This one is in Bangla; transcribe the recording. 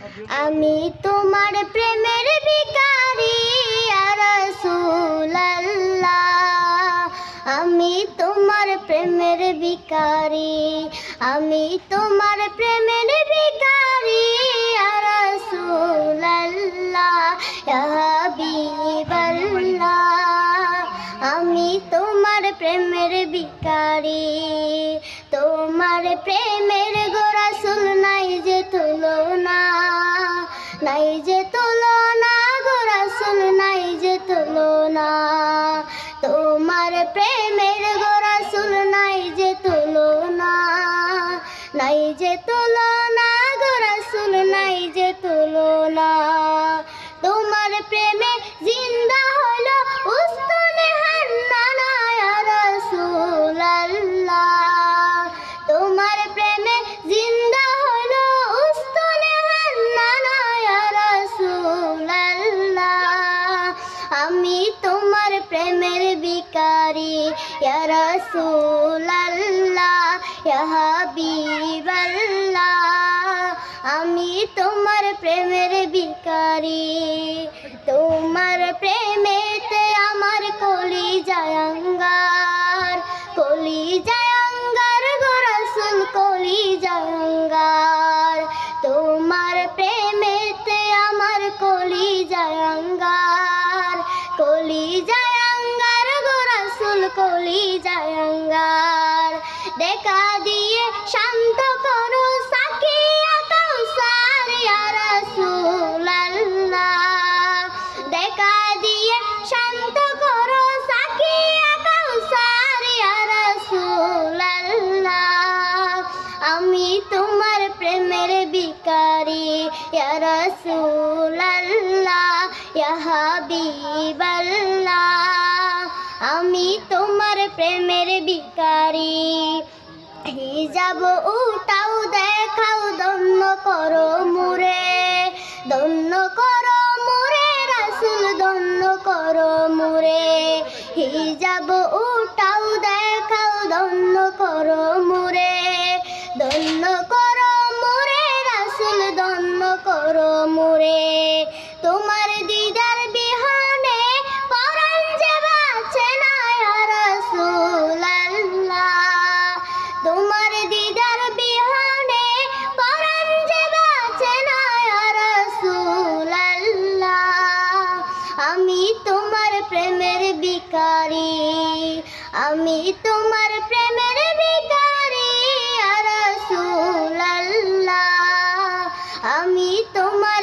আমি তোমার প্রেমের ভিখারি ইয়া রাসূলুল্লাহ। আমি তোমার প্রেমের ভিখারি, আমি তোমার প্রেমের ভিখারি ইয়া রাসূলুল্লাহ ইয়া হাবিবাল্লাহ। আমি তোমার প্রেমের ভিখারি, তোমার প্রেমের গো রাসূল নাই যে তুলনা, নাই যে তুলনা গো রাসূল নাই যে তুলনা। তোমার প্রেমের গো রাসূল নাই যে তুলনা, নাই যে তুলনা গো রাসূল নাই যে তুলনা। তোমার প্রেমে জিন্দা হলো উস্তুনে হান্নানা ইয়া রাসূলুল্লাহ। তোমার প্রেমে জিন্দা হলো উস্তুনে হান্নানা ইয়া রাসূলুল্লাহ। আমি তোমার প্রেমের ভিখারি ইয়া রাসূলুল্লাহ ইয়া হাবিবাল্লাহ। আমি তোমার প্রেমের ভিখারি, তোমার প্রেমেতে আমার কলিজায় আঙ্গার, কলিজায় আঙ্গার গো রাসূল কলিজায় আঙ্গার। তোমার প্রেমেতে আমার কলিজায় আঙ্গার, কলিজায় আঙ্গার গো রাসূল কলিজায় আঙ্গার। দেখা দিয়ে শান্ত করো সাকিয়া কাউসার ইয়া রাসূলুল্লাহ। দেখা দিয়ে শান্ত করো সাকিয়া কাউসার ইয়া রাসূলুল্লাহ। আমি তোমার প্রেমের ভিখারি ইয়া রাসূলুল্লাহ ইয়া হাবিবাল্লাহ। আমি তোমার প্রেমের ভিখারি। হিজাব উঠাও দেখাও ধন্য করো মুরে, ধন্য করো মুরে রাসূল ধন্য করো মুরে। হিজাব উঠাও দেখাও ধন্য করো মুরে, ধন্য করো মুরে রাসূল ধন্য করো মুরে। তোমার দিদার বিহনে পরাণ যে বাঁচে না ইয়া রাসূলুল্লাহ। তোমার দিদার বিহনে পরাণ যে বাঁচে না ইয়া রাসূলুল্লাহ। আমি তোমার প্রেমের ভিখারি, আমি তোমার প্রেমের ভিখারি ইয়া রাসূলুল্লাহ। আমি তোমার